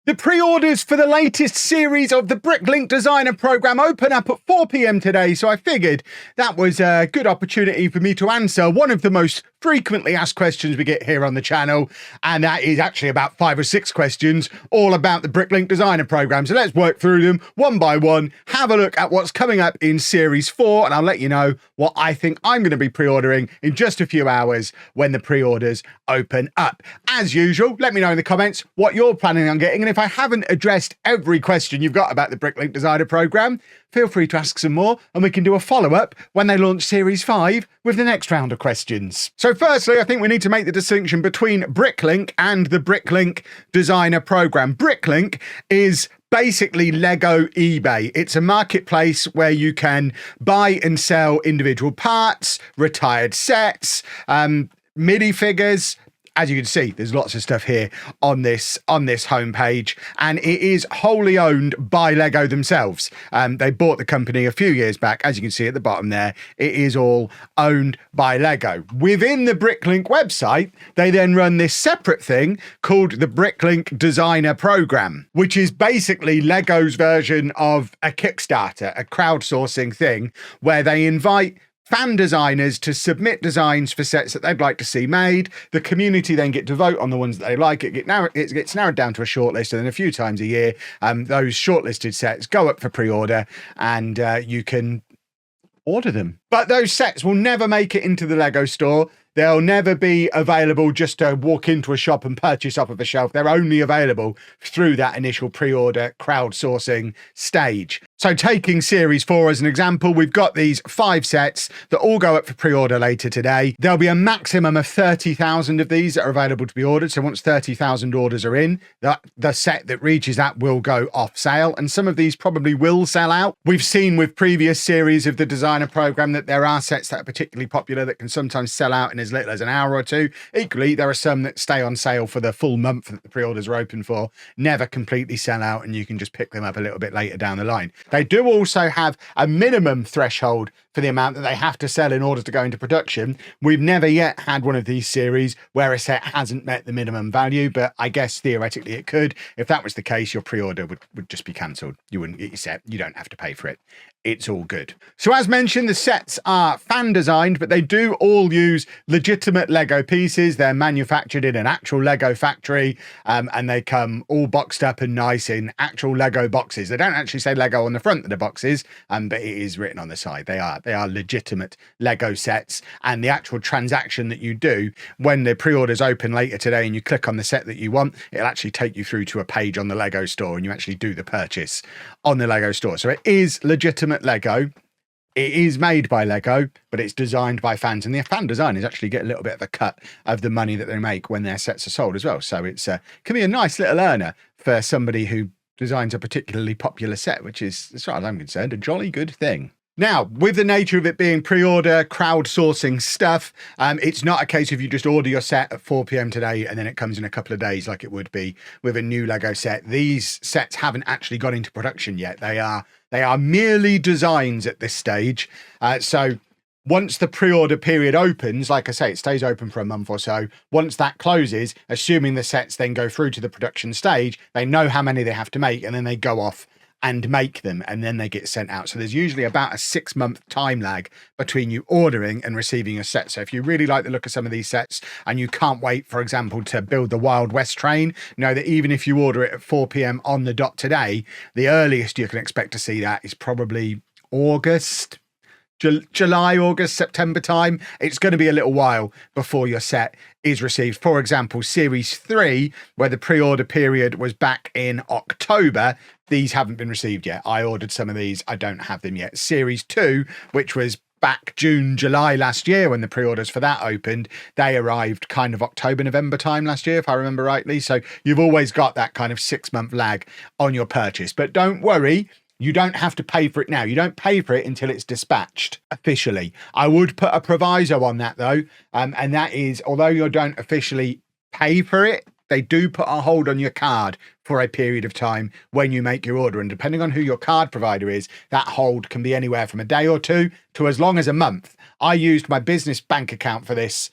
The pre-orders for the latest series of the Bricklink Designer Program open up at 4 p.m. today, so I figured that was a good opportunity for me to answer one of the most frequently asked questions we get here on the channel, and that is actually about 5 or 6 questions all about the Bricklink Designer Program. So let's work through them one by one, have a look at what's coming up in Series 4, and I'll let you know what I think I'm going to be pre-ordering in just a few hours when the pre-orders open up. As usual, let me know in the comments what you're planning on getting, and if I haven't addressed every question you've got about the Bricklink Designer Program, feel free to ask some more and we can do a follow-up when they launch Series 5 with the next round of questions. So firstly, I think we need to make the distinction between Bricklink and the Bricklink Designer Program. Bricklink is basically Lego eBay. It's a marketplace where you can buy and sell individual parts, retired sets, MIDI figures. As you can see, there's lots of stuff here on this homepage, and it is wholly owned by Lego themselves. They bought the company a few years back. As you can see at the bottom there, it is all owned by Lego. Within the Bricklink website, they then run this separate thing called the Bricklink Designer Program, which is basically Lego's version of a Kickstarter, a crowdsourcing thing where they invite fan designers to submit designs for sets that they'd like to see made. The community then get to vote on the ones that they like. It gets narrowed down to a shortlist, and then a few times a year, those shortlisted sets go up for pre-order, and you can order them. But those sets will never make it into the Lego store. They'll never be available just to walk into a shop and purchase off of a shelf. They're only available through that initial pre-order crowdsourcing stage. So taking Series 4 as an example, we've got these 5 sets that all go up for pre-order later today. There'll be a maximum of 30,000 of these that are available to be ordered. So once 30,000 orders are in, the set that reaches that will go off sale. And some of these probably will sell out. We've seen with previous series of the designer program that there are sets that are particularly popular that can sometimes sell out in as little as an hour or two. Equally, there are some that stay on sale for the full month that the pre-orders are open for, never completely sell out, and you can just pick them up a little bit later down the line. They do also have a minimum threshold for the amount that they have to sell in order to go into production. We've never yet had one of these series where a set hasn't met the minimum value, but I guess theoretically it could. If that was the case, your pre-order would just be cancelled. You wouldn't get your set. You don't have to pay for it. It's all good. So as mentioned, the sets are fan designed, but they do all use legitimate Lego pieces. They're manufactured in an actual Lego factory, and they come all boxed up and nice in actual Lego boxes. They don't actually say Lego on the front of the boxes, but it is written on the side. They are legitimate Lego sets, and the actual transaction that you do when the pre-orders open later today and you click on the set that you want, it'll actually take you through to a page on the Lego store, and you actually do the purchase on the Lego store. So it is legitimate Lego. It is made by Lego, but it's designed by fans, and the fan designers actually get a little bit of a cut of the money that they make when their sets are sold as well. So it's can be a nice little earner for somebody who designs a particularly popular set, which is, as far as I'm concerned, a jolly good thing. Now, with the nature of it being pre-order, crowdsourcing stuff, it's not a case of you just order your set at 4 p.m. today and then it comes in a couple of days like it would be with a new Lego set. These sets haven't actually got into production yet. They are merely designs at this stage. So once the pre-order period opens, like I say, it stays open for a month or so. Once that closes, assuming the sets then go through to the production stage, they know how many they have to make, and then they go off and make them, and then they get sent out. So there's usually about a 6-month time lag between you ordering and receiving your set. So if you really like the look of some of these sets and you can't wait, for example, to build the Wild West train, know that even if you order it at 4 p.m. on the dot today, the earliest you can expect to see that is probably August, July, August, September time. It's going to be a little while before your set is received. For example, Series 3, where the pre-order period was back in October, these haven't been received yet. I ordered some of these. I don't have them yet. Series 2, which was back June, July last year when the pre-orders for that opened, they arrived kind of October, November time last year, if I remember rightly. So you've always got that kind of 6-month lag on your purchase. But don't worry, you don't have to pay for it now. You don't pay for it until it's dispatched officially. I would put a proviso on that though, and that is, although you don't officially pay for it, they do put a hold on your card for a period of time when you make your order. And depending on who your card provider is, that hold can be anywhere from a day or two to as long as a month. I used my business bank account for this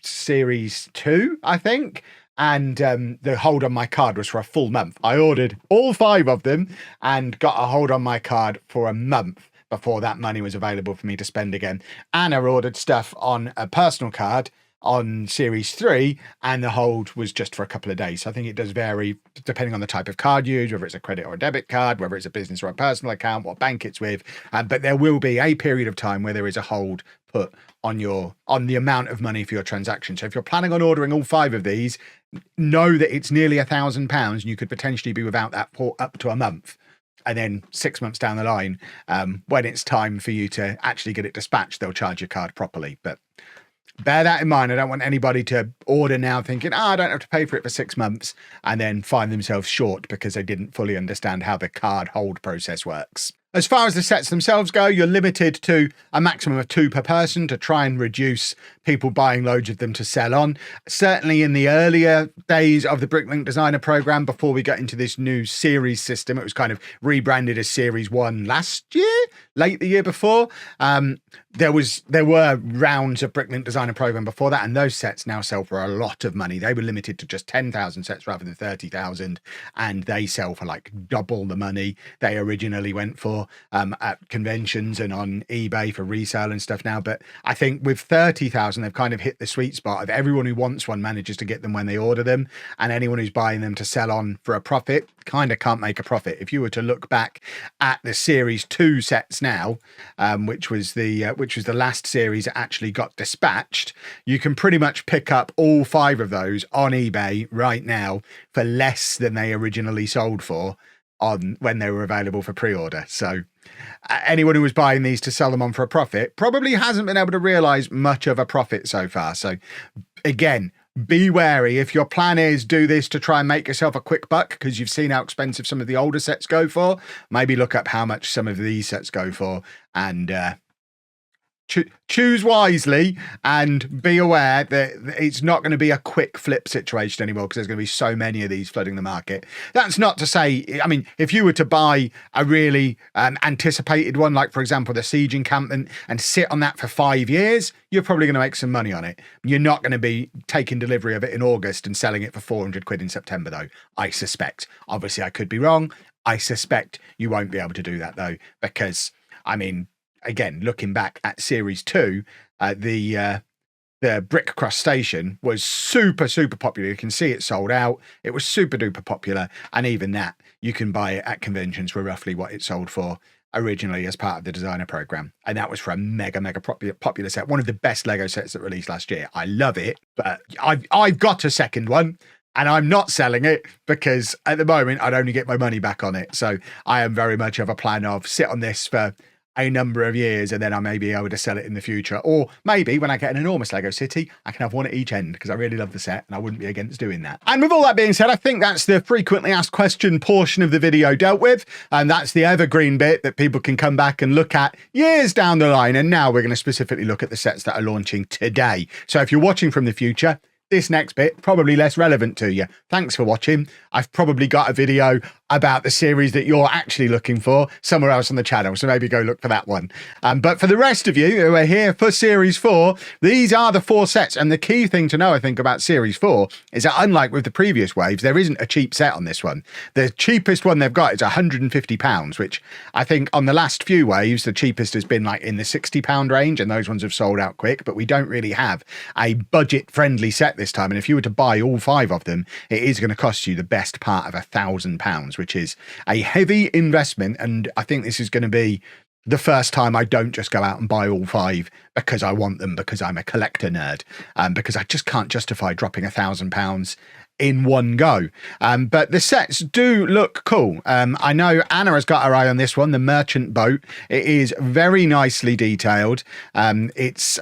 Series 2, I think. and the hold on my card was for a full month. I ordered all 5 of them and got a hold on my card for a month before that money was available for me to spend again. Anna ordered stuff on a personal card on Series 3, and the hold was just for a couple of days. So I think it does vary depending on the type of card used, whether it's a credit or a debit card, whether it's a business or a personal account, what bank it's with. But there will be a period of time where there is a hold put on the amount of money for your transaction. So if you're planning on ordering all 5 of these, know that it's nearly £1,000 and you could potentially be without that for up to a month. And then 6 months down the line, when it's time for you to actually get it dispatched, they'll charge your card properly. But bear that in mind. I don't want anybody to order now thinking, I don't have to pay for it for 6 months, and then find themselves short because they didn't fully understand how the card hold process works. As far as the sets themselves go, you're limited to a maximum of 2 per person to try and reduce people buying loads of them to sell on. Certainly in the earlier days of the Bricklink Designer Program, before we got into this new series system, it was kind of rebranded as Series 1 last year, late the year before. There were rounds of Bricklink Designer Program before that, and those sets now sell for a lot of money. They were limited to just 10,000 sets rather than 30,000, and they sell for like double the money they originally went for at conventions and on eBay for resale and stuff now. But I think with 30,000, they've kind of hit the sweet spot of everyone who wants one manages to get them when they order them, and anyone who's buying them to sell on for a profit kind of can't make a profit. If you were to look back at the Series 2 sets now, which was the last series that actually got dispatched, you can pretty much pick up all 5 of those on eBay right now for less than they originally sold for when they were available for pre-order. So anyone who was buying these to sell them on for a profit probably hasn't been able to realize much of a profit so far. So again, be wary. If your plan is do this to try and make yourself a quick buck because you've seen how expensive some of the older sets go for, maybe look up how much some of these sets go for and choose wisely, and be aware that it's not going to be a quick flip situation anymore because there's going to be so many of these flooding the market. That's not to say, I mean, if you were to buy a really anticipated one, like for example, the Siege encampment, and sit on that for 5 years, you're probably going to make some money on it. You're not going to be taking delivery of it in August and selling it for 400 quid in September though, I suspect. Obviously I could be wrong. I suspect you won't be able to do that though, because I mean, again, looking back at Series 2, the Brick Cross Station was super popular. You can see it sold out. It was super duper popular, and even that you can buy it at conventions for roughly what it sold for originally as part of the designer program. And that was for a mega popular set, one of the best Lego sets that released last year. I love it, but I've got a second one. And I'm not selling it because at the moment I'd only get my money back on it. So I am very much of a plan of sit on this for a number of years and then I may be able to sell it in the future. Or maybe when I get an enormous Lego city, I can have one at each end because I really love the set and I wouldn't be against doing that. And with all that being said, I think that's the frequently asked question portion of the video dealt with. And that's the evergreen bit that people can come back and look at years down the line. And now we're going to specifically look at the sets that are launching today. So if you're watching from the future, this next bit, probably less relevant to you. Thanks for watching. I've probably got a video about the series that you're actually looking for somewhere else on the channel, so maybe go look for that one. But for the rest of you who are here for Series 4, these are the 4 sets. And the key thing to know, I think, about Series 4 is that unlike with the previous waves, there isn't a cheap set on this one. The cheapest one they've got is £150, which I think on the last few waves, the cheapest has been like in the £60 range, and those ones have sold out quick, but we don't really have a budget-friendly set this time. And if you were to buy all 5 of them, it is going to cost you the best part of £1,000, which is a heavy investment. And I think this is going to be the first time I don't just go out and buy all 5 because I want them, because I'm a collector nerd, because I just can't justify dropping £1,000 in one go. But the sets do look cool. I know Anna has got her eye on this one, the merchant boat. It is very nicely detailed. I mean,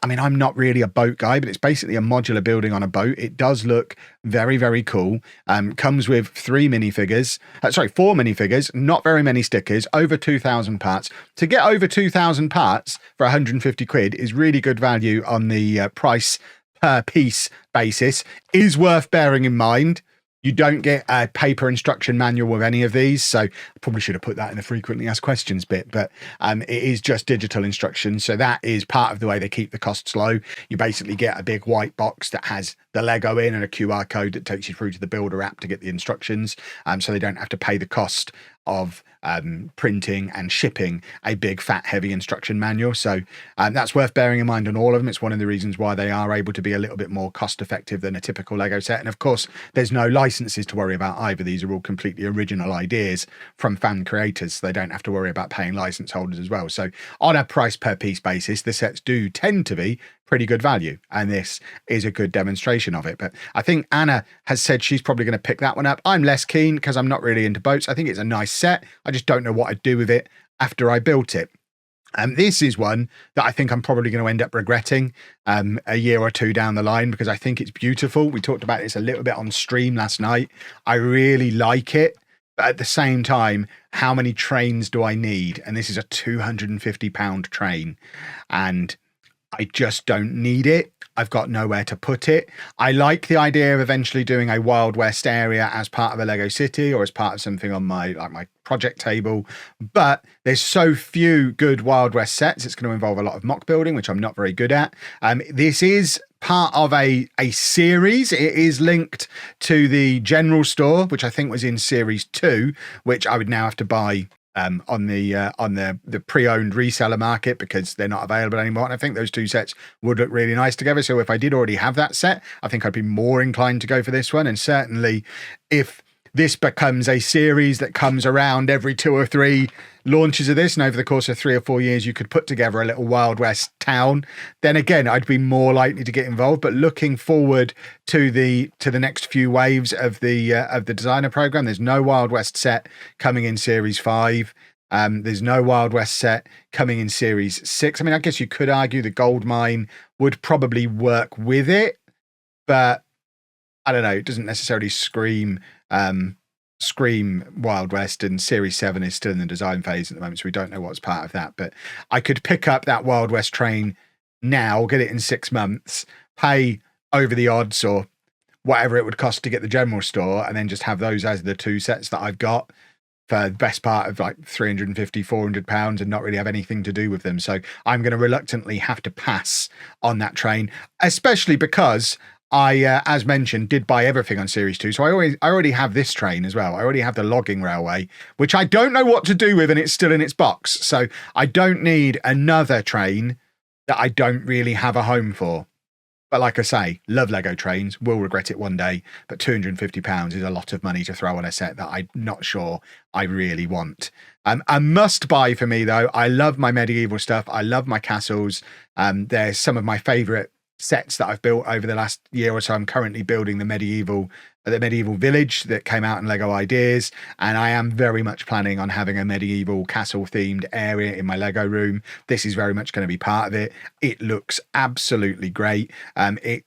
I'm not really a boat guy, but it's basically a modular building on a boat. It does look very cool. Comes with 4 minifigures, not very many stickers, over 2,000 parts. To get over 2,000 parts for 150 quid is really good value on the price per piece basis. Is worth bearing in mind. You don't get a paper instruction manual with any of these. So I probably should have put that in the frequently asked questions bit, but it is just digital instructions. So that is part of the way they keep the costs low. You basically get a big white box that has the Lego in and a QR code that takes you through to the Builder app to get the instructions. So they don't have to pay the cost of printing and shipping a big fat heavy instruction manual. So that's worth bearing in mind on all of them. It's one of the reasons why they are able to be a little bit more cost effective than a typical Lego set. And of course, there's no licenses to worry about either. These are all completely original ideas from fan creators. So they don't have to worry about paying license holders as well. So on a price per piece basis, the sets do tend to be pretty good value, and this is a good demonstration of it. But I think Anna has said she's probably going to pick that one up. I'm less keen because I'm not really into boats. I think it's a nice set. I just don't know what I'd do with it after I built it. And this is one that I think I'm probably going to end up regretting a year or two down the line, because I think it's beautiful. We talked about this a little bit on stream last night. I really like it. But at the same time, how many trains do I need? And this is a £250 train, and I just don't need it. I've got nowhere to put it. I like the idea of eventually doing a Wild West area as part of a Lego City or as part of something on my project table, but there's so few good Wild West sets. It's going to involve a lot of mock building, which I'm not very good at. This is part of a series. It is linked to the general store, which I think was in series 2, which I would now have to buy on the pre-owned reseller market because they're not available anymore. And I think those two sets would look really nice together. So if I did already have that set, I think I'd be more inclined to go for this one. And certainly if this becomes a series that comes around every 2 or 3 launches of this, and over the course of 3 or 4 years you could put together a little Wild West town, then again I'd be more likely to get involved. But looking forward to the next few waves of the designer program, there's no Wild West set coming in series 5. There's no Wild West set coming in series 6. I mean, I guess you could argue the gold mine would probably work with it, but I don't know, it doesn't necessarily scream Wild West, and series 7 is still in the design phase at the moment, so we don't know what's part of that. But I could pick up that Wild West train now, get it in 6 months, pay over the odds or whatever it would cost to get the general store, and then just have those as the 2 sets that I've got for the best part of like £350-400 and not really have anything to do with them. So I'm going to reluctantly have to pass on that train, especially because I, as mentioned, did buy everything on Series 2. So I already have this train as well. I already have the logging railway, which I don't know what to do with, and it's still in its box. So I don't need another train that I don't really have a home for. But like I say, love Lego trains, will regret it one day, but £250 is a lot of money to throw on a set that I'm not sure I really want. A must buy for me though. I love my medieval stuff. I love my castles. They're some of my favourite sets that I've built over the last year or so. I'm currently building the medieval village that came out in Lego Ideas, and I am very much planning on having a medieval castle themed area in my Lego room. This is very much going to be part of it. It looks absolutely great. You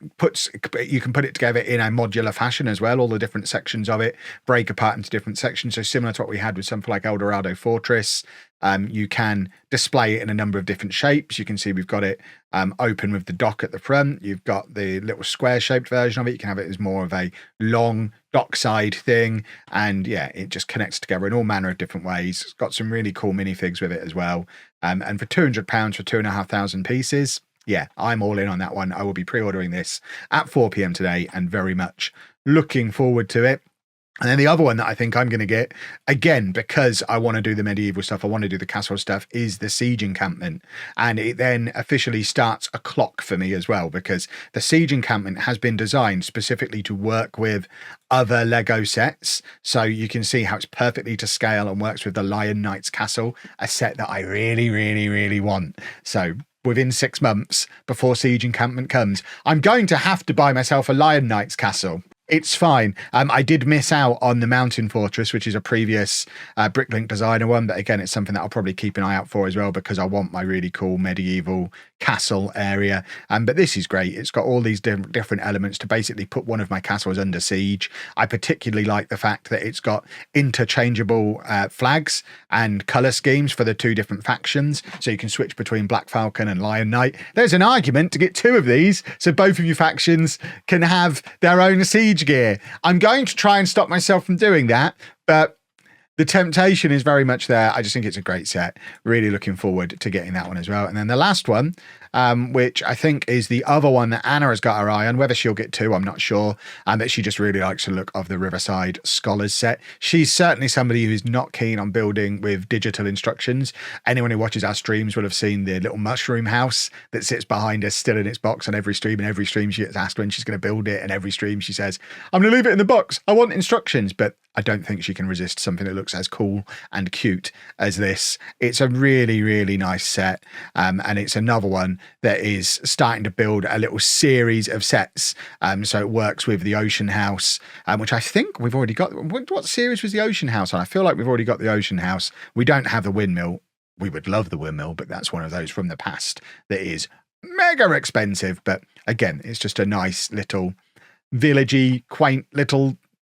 can put it together in a modular fashion as well. All the different sections of it break apart into different sections, so similar to what we had with something like Eldorado Fortress. You can display it in a number of different shapes. You can see we've got it open with the dock at the front. You've got the little square shaped version of it. You can have it as more of a long dockside thing, and yeah, it just connects together in all manner of different ways. It's got some really cool minifigs with it as well, and for £200 for 2,500 pieces, yeah, I'm all in on that one. I will be pre-ordering this at 4 p.m. today and very much looking forward to it. And then the other one that I think I'm going to get, again, because I want to do the medieval stuff, I want to do the castle stuff, is the siege encampment. And it then officially starts a clock for me as well, because the siege encampment has been designed specifically to work with other Lego sets. So you can see how it's perfectly to scale and works with the Lion Knight's castle, a set that I really, really, really want. So within 6 months before siege encampment comes, I'm going to have to buy myself a Lion Knight's castle. It's fine. I did miss out on the Mountain Fortress, which is a previous Bricklink Designer one, but again, it's something that I'll probably keep an eye out for as well, because I want my really cool medieval castle area. But this is great. It's got all these different elements to basically put one of my castles under siege. I particularly like the fact that it's got interchangeable flags and colour schemes for the 2 different factions, so you can switch between Black Falcon and Lion Knight. There's an argument to get 2 of these, so both of you factions can have their own siege siege gear. I'm going to try and stop myself from doing that, but the temptation is very much there. I just think it's a great set. Really looking forward to getting that one as well. And then the last one, which I think is the other one that Anna has got her eye on. Whether she'll get two, I'm not sure. But she just really likes the look of the Riverside Scholars set. She's certainly somebody who's not keen on building with digital instructions. Anyone who watches our streams will have seen the little mushroom house that sits behind us still in its box on every stream. And every stream she gets asked when she's going to build it. And every stream she says, I'm going to leave it in the box. I want instructions. But I don't think she can resist something that looks as cool and cute as this. It's a really, really nice set. And it's another one that is starting to build a little series of sets. So it works with the Ocean House, which I think we've already got. What series was the Ocean House on? I feel like we've already got the Ocean House. We don't have the windmill. We would love the windmill, but that's one of those from the past that is mega expensive. But again, it's just a nice little villagey, quaint little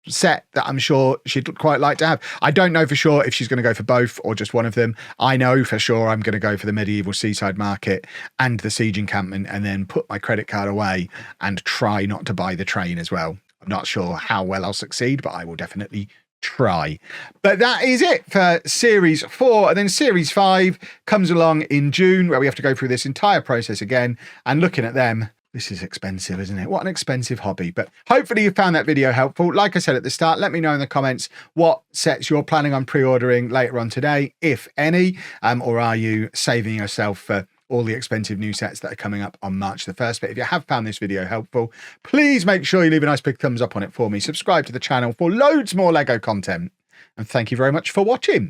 set that I'm sure she'd quite like to have. I don't know for sure if she's going to go for both or just one of them. I know for sure I'm going to go for the Medieval Seaside Market and the Siege Encampment, and then put my credit card away and try not to buy the train as well. I'm not sure how well I'll succeed, but I will definitely try. But that is it for series 4, and then series 5 comes along in June, where we have to go through this entire process again. And looking at them, this is expensive, isn't it? What an expensive hobby. But hopefully you found that video helpful. Like I said at the start, let me know in the comments what sets you're planning on pre-ordering later on today, if any, or are you saving yourself for all the expensive new sets that are coming up on March the 1st. But if you have found this video helpful, please make sure you leave a nice big thumbs up on it for me. Subscribe to the channel for loads more Lego content. And thank you very much for watching.